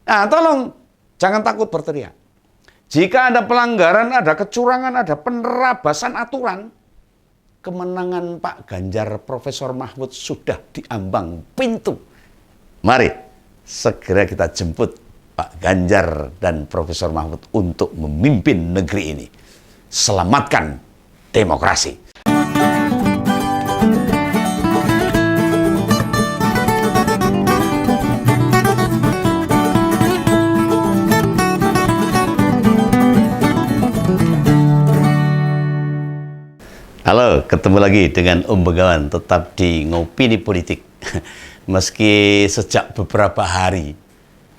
Nah, tolong jangan takut berteriak. Jika ada pelanggaran, ada kecurangan, ada penerabasan aturan, kemenangan Pak Ganjar Profesor Mahfud sudah diambang pintu. Mari segera kita jemput Pak Ganjar dan Profesor Mahfud untuk memimpin negeri ini. Selamatkan demokrasi. Halo, ketemu lagi dengan Om Begawan, tetap di Ngopini Politik. Meski sejak beberapa hari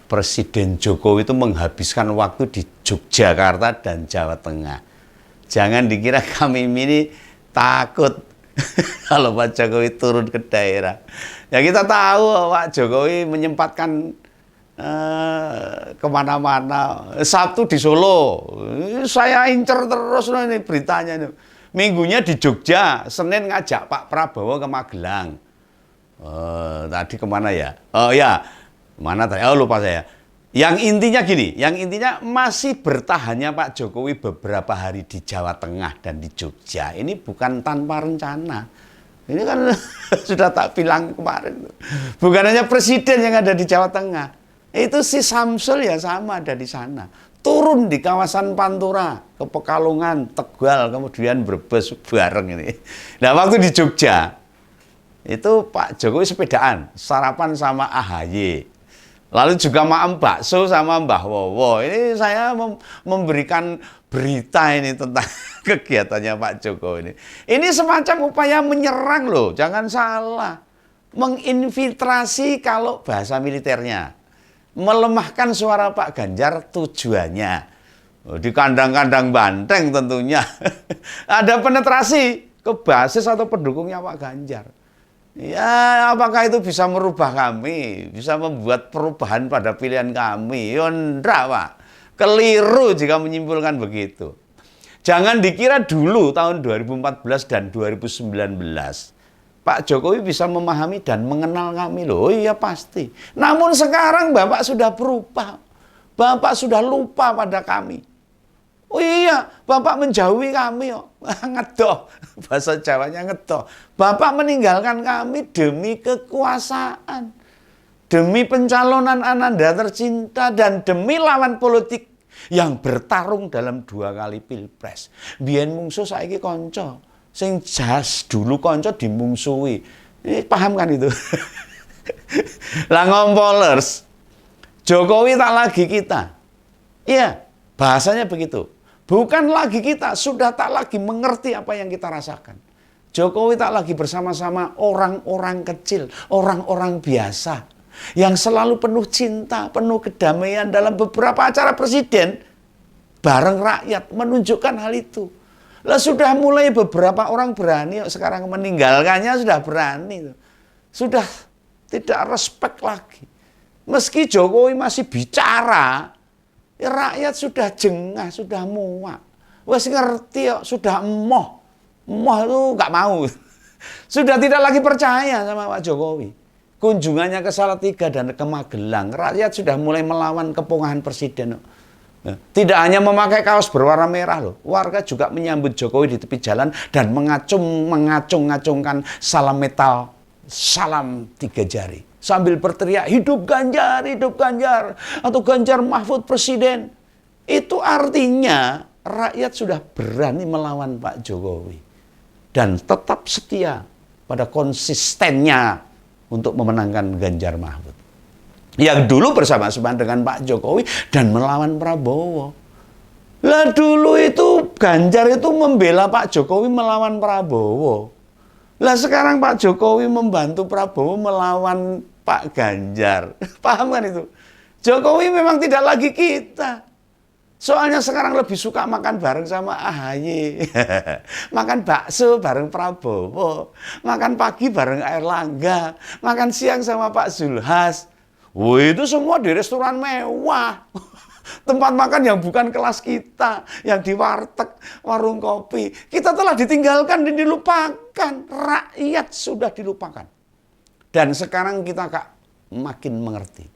Presiden Jokowi itu menghabiskan waktu di Yogyakarta dan Jawa Tengah. Jangan dikira kami ini takut kalau Pak Jokowi turun ke daerah. Ya kita tahu Pak Jokowi menyempatkan kemana-mana. Sabtu di Solo, saya incer terus ini beritanya nih. Minggunya di Jogja, Senin ngajak Pak Prabowo ke Magelang. Tadi kemana ya? Oh ya, mana tadi? Oh lupa saya. Yang intinya gini, yang intinya masih bertahannya Pak Jokowi beberapa hari di Jawa Tengah dan di Jogja. Ini bukan tanpa rencana. Ini kan sudah tak bilang kemarin. Bukan hanya presiden yang ada di Jawa Tengah. Itu si Samsul ya sama ada di sana. Turun di kawasan Pantura, ke Pekalongan, Tegal, kemudian Brebes bareng ini. Nah, waktu di Jogja, itu Pak Jokowi sepedaan, sarapan sama AHY. Lalu juga maem bakso sama Mbah Wowo. Ini saya memberikan berita ini tentang kegiatannya Pak Jokowi ini. Ini semacam upaya menyerang loh, jangan salah. Menginfiltrasi kalau bahasa militernya. Melemahkan suara Pak Ganjar tujuannya. Di kandang-kandang banteng tentunya. Ada penetrasi ke basis atau pendukungnya Pak Ganjar. Ya, apakah itu bisa merubah kami? Bisa membuat perubahan pada pilihan kami? Ya enggak, Pak. Keliru jika menyimpulkan begitu. Jangan dikira dulu tahun 2014 dan 2019. Pak Jokowi bisa memahami dan mengenal kami loh. Oh iya pasti. Namun sekarang Bapak sudah berubah. Bapak sudah lupa pada kami. Oh iya, Bapak menjauhi kami. Oh. Ngedoh. Bahasa Jawanya ngedoh. Bapak meninggalkan kami demi kekuasaan. Demi pencalonan Ananda tercinta dan demi lawan politik yang bertarung dalam 2 kali pilpres. Biyen mungsuh saiki kanca. Sing jas dulu konco dimungsuhi. Ini paham kan itu? Lah ngompolers, Jokowi tak lagi kita. Iya, bahasanya begitu. Bukan lagi kita, sudah tak lagi mengerti apa yang kita rasakan. Jokowi tak lagi bersama-sama orang-orang kecil, orang-orang biasa. Yang selalu penuh cinta, penuh kedamaian dalam beberapa acara presiden. Bareng rakyat menunjukkan hal itu. Lah sudah mulai beberapa orang berani sekarang meninggalkannya sudah berani. Sudah tidak respect lagi. Meski Jokowi masih bicara, ya rakyat sudah jengah, sudah muak. Wes ngerti ya, sudah emoh. Emoh itu nggak mau. Sudah tidak lagi percaya sama Pak Jokowi. Kunjungannya ke Salatiga dan ke Magelang, rakyat sudah mulai melawan kepungahan presiden. Tidak hanya memakai kaos berwarna merah loh, warga juga menyambut Jokowi di tepi jalan dan mengacung-ngacungkan salam metal, salam 3 jari. Sambil berteriak, hidup Ganjar, atau Ganjar Mahfud Presiden. Itu artinya rakyat sudah berani melawan Pak Jokowi. Dan tetap setia pada konsistennya untuk memenangkan Ganjar Mahfud. Yang dulu bersama-sama dengan Pak Jokowi dan melawan Prabowo. Lah dulu itu Ganjar itu membela Pak Jokowi melawan Prabowo. Lah sekarang Pak Jokowi membantu Prabowo melawan Pak Ganjar. Paham kan itu? Jokowi memang tidak lagi kita. Soalnya sekarang lebih suka makan bareng sama AHY. Makan bakso bareng Prabowo. Makan pagi bareng Airlangga. Makan siang sama Pak Zulhas. Wah, itu semua di restoran mewah. Tempat makan yang bukan kelas kita, yang di warteg, warung kopi. Kita telah ditinggalkan dan dilupakan. Rakyat sudah dilupakan. Dan sekarang kita makin mengerti.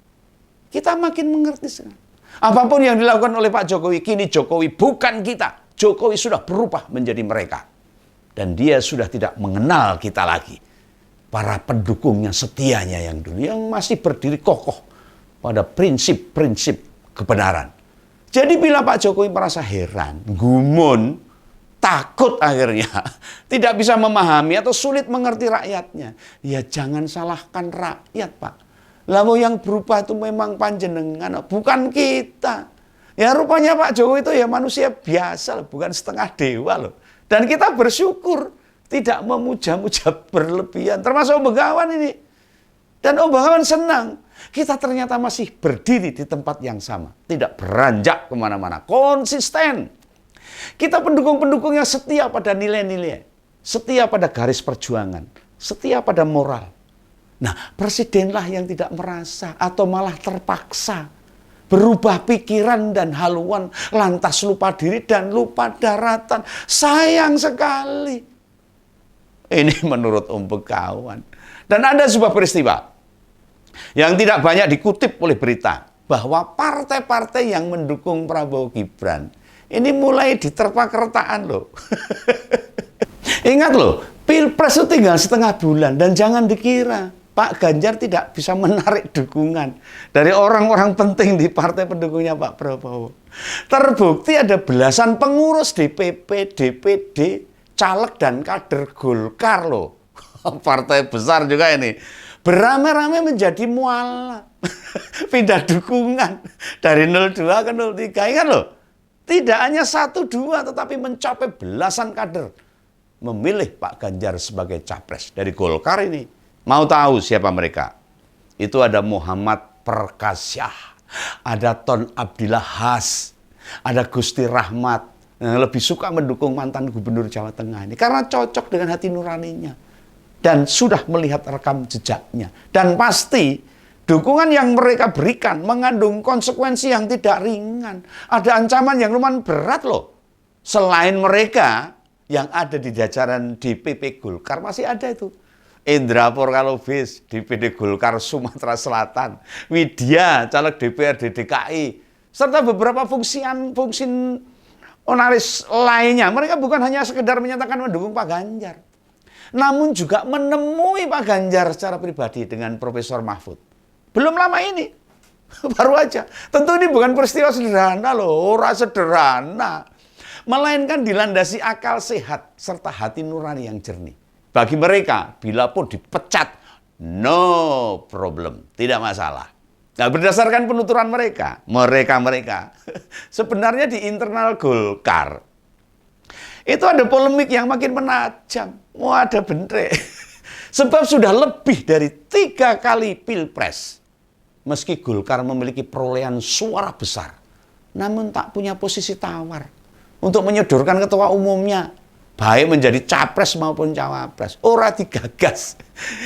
kita makin mengerti sekarang. Apapun yang dilakukan oleh Pak Jokowi, kini Jokowi bukan kita. Jokowi sudah berubah menjadi mereka. Dan dia sudah tidak mengenal kita lagi. Para pendukungnya, setianya yang dulu, yang masih berdiri kokoh pada prinsip-prinsip kebenaran. Jadi bila Pak Jokowi merasa heran, gumun, takut akhirnya, tidak bisa memahami atau sulit mengerti rakyatnya, ya jangan salahkan rakyat, Pak. Lalu yang berubah itu memang panjenengan, bukan kita. Ya rupanya Pak Jokowi itu ya manusia biasa, bukan setengah dewa loh. Dan kita bersyukur tidak memuja-muja berlebihan, termasuk Om Begawan ini. Dan Om Begawan senang, kita ternyata masih berdiri di tempat yang sama. Tidak beranjak kemana-mana, konsisten. Kita pendukung-pendukung yang setia pada nilai-nilai, setia pada garis perjuangan, setia pada moral. Nah, presidenlah yang tidak merasa atau malah terpaksa berubah pikiran dan haluan, lantas lupa diri dan lupa daratan. Sayang sekali. Ini menurut Om Begawan. Dan ada sebuah peristiwa yang tidak banyak dikutip oleh berita, bahwa partai-partai yang mendukung Prabowo Gibran ini mulai diterpa kertaan loh. Ingat loh, Pilpres itu tinggal setengah bulan, dan jangan dikira Pak Ganjar tidak bisa menarik dukungan dari orang-orang penting di partai pendukungnya Pak Prabowo. Terbukti ada belasan pengurus DPP, DPD, caleg dan kader Golkar loh. Partai besar juga ini. Beramai-ramai menjadi mualaf. Pindah dukungan dari 02 ke 03. Ingat loh, tidak hanya 1-2 tetapi mencapai belasan kader memilih Pak Ganjar sebagai capres dari Golkar ini. Mau tahu siapa mereka? Itu ada Muhammad Perkasyah, ada Ton Abdillah Has, ada Gusti Rahmat, yang lebih suka mendukung mantan gubernur Jawa Tengah ini karena cocok dengan hati nuraninya dan sudah melihat rekam jejaknya. Dan pasti dukungan yang mereka berikan mengandung konsekuensi yang tidak ringan. Ada ancaman yang lumayan berat loh. Selain mereka yang ada di jajaran DPP Golkar, masih ada itu Indra Porkalubis, DPD Golkar Sumatera Selatan, Widya, caleg DPRD DKI, serta beberapa fungsi onaris lainnya. Mereka bukan hanya sekedar menyatakan mendukung Pak Ganjar, namun juga menemui Pak Ganjar secara pribadi dengan Profesor Mahfud. Belum lama ini, baru aja. Tentu ini bukan peristiwa sederhana loh, ora sederhana. Melainkan dilandasi akal sehat serta hati nurani yang jernih. Bagi mereka, bila pun dipecat, no problem, tidak masalah. Nah, berdasarkan penuturan mereka sebenarnya di internal Golkar itu ada polemik yang makin menajam. Ada bentrek. Sebab sudah lebih dari 3 kali Pilpres, meski Golkar memiliki perolehan suara besar, namun tak punya posisi tawar untuk menyodorkan ketua umumnya, baik menjadi capres maupun cawapres. Ora digagas.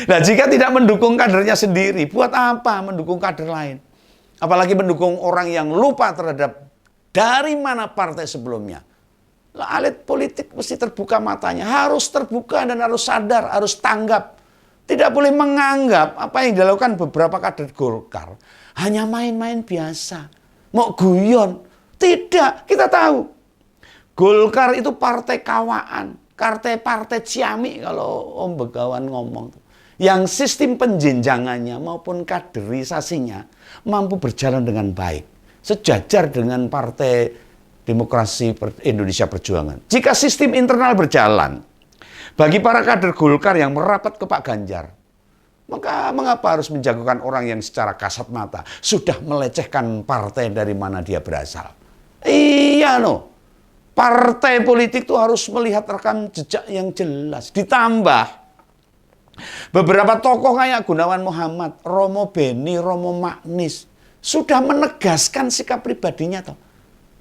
Nah, jika tidak mendukung kadernya sendiri, buat apa mendukung kader lain? Apalagi mendukung orang yang lupa terhadap dari mana partai sebelumnya. Lah, elit politik mesti terbuka matanya, harus terbuka dan harus sadar, harus tanggap. Tidak boleh menganggap apa yang dilakukan beberapa kader Golkar hanya main-main biasa, mau guyon. Tidak, kita tahu Golkar itu partai kawaan, partai ciamik kalau Om Begawan ngomong. Yang sistem penjenjangannya maupun kaderisasinya mampu berjalan dengan baik, sejajar dengan Partai Demokrasi Indonesia Perjuangan. Jika sistem internal berjalan, bagi para kader Golkar yang merapat ke Pak Ganjar, maka mengapa harus menjagokan orang yang secara kasat mata sudah melecehkan partai dari mana dia berasal? Iya no. Partai politik itu harus melihat rekam jejak yang jelas. Ditambah beberapa tokoh kayak Gunawan Muhammad, Romo Beni, Romo Magnis sudah menegaskan sikap pribadinya toh.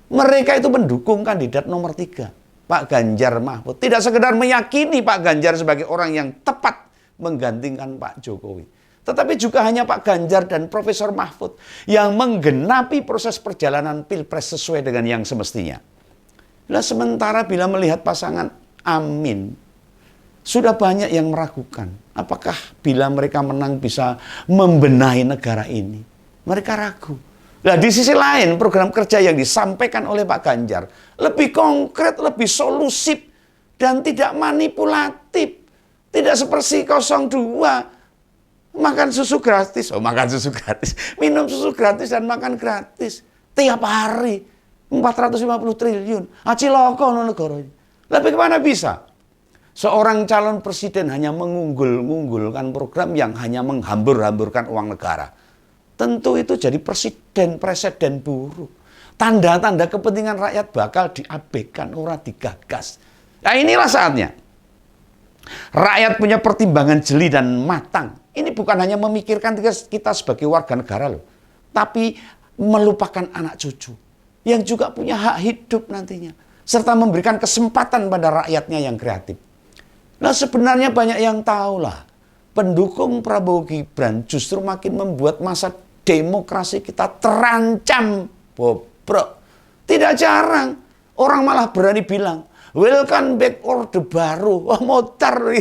Mereka itu mendukung kandidat nomor 3, Pak Ganjar Mahfud. Tidak sekedar meyakini Pak Ganjar sebagai orang yang tepat menggantikan Pak Jokowi, tetapi juga hanya Pak Ganjar dan Profesor Mahfud yang menggenapi proses perjalanan Pilpres sesuai dengan yang semestinya. Nah, sementara bila melihat pasangan Amin, sudah banyak yang meragukan apakah bila mereka menang bisa membenahi negara ini. Mereka ragu. Nah, di sisi lain, program kerja yang disampaikan oleh Pak Ganjar lebih konkret, lebih solusif, dan tidak manipulatif. Tidak seperti 02, makan susu gratis. Oh, makan susu gratis. Minum susu gratis dan makan gratis. Tiap hari. 450 triliun. Aciloko no negara ini. Lebih kemana bisa? Seorang calon presiden hanya mengunggul-unggulkan program yang hanya menghambur-hamburkan uang negara. Tentu itu jadi presiden buruk. Tanda-tanda kepentingan rakyat bakal diabaikan, ora digagas. Nah, inilah saatnya. Rakyat punya pertimbangan jeli dan matang. Ini bukan hanya memikirkan kita sebagai warga negara loh, tapi melupakan anak cucu yang juga punya hak hidup nantinya, serta memberikan kesempatan pada rakyatnya yang kreatif. Nah, sebenarnya banyak yang tahu lah, pendukung Prabowo Gibran justru makin membuat masa demokrasi kita terancam bobrok. Tidak jarang orang malah berani bilang, welcome back Orde Baru. Wah, motor.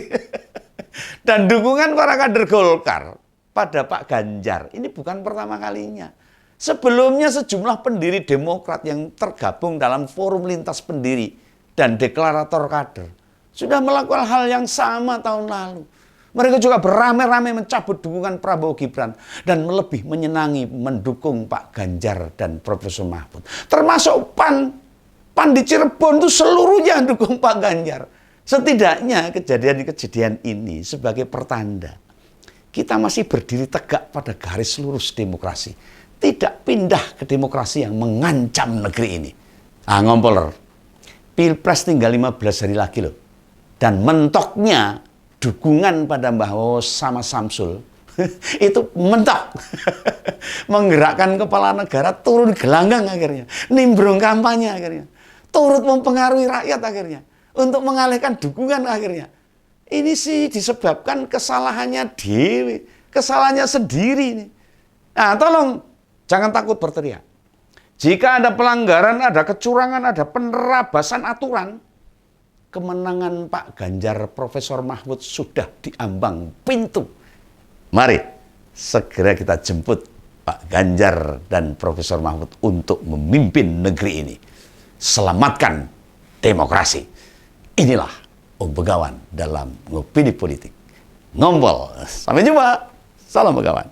Dan dukungan para kader Golkar pada Pak Ganjar ini bukan pertama kalinya. Sebelumnya sejumlah pendiri Demokrat yang tergabung dalam forum lintas pendiri dan deklarator kader sudah melakukan hal yang sama tahun lalu. Mereka juga beramai-ramai mencabut dukungan Prabowo Gibran dan lebih menyenangi mendukung Pak Ganjar dan Profesor Mahfud. Termasuk PAN di Cirebon itu seluruhnya dukung Pak Ganjar. Setidaknya kejadian-kejadian ini sebagai pertanda kita masih berdiri tegak pada garis lurus demokrasi. Tidak pindah ke demokrasi yang mengancam negeri ini. Ngompoler, Pilpres tinggal 15 hari lagi loh. Dan mentoknya dukungan pada Mbah Wawo sama Samsul itu mentok. Menggerakkan kepala negara turun gelanggang akhirnya. Nimbrung kampanye akhirnya. Turut mempengaruhi rakyat akhirnya. Untuk mengalihkan dukungan akhirnya. Ini sih disebabkan kesalahannya dewi. Kesalahannya sendiri ini. Nah, tolong jangan takut berteriak. Jika ada pelanggaran, ada kecurangan, ada penerabasan aturan, kemenangan Pak Ganjar Profesor Mahfud sudah diambang pintu. Mari segera kita jemput Pak Ganjar dan Profesor Mahfud untuk memimpin negeri ini. Selamatkan demokrasi. Inilah Om Begawan dalam Ngopini Politik. Ngompol. Sampai jumpa. Salam Begawan.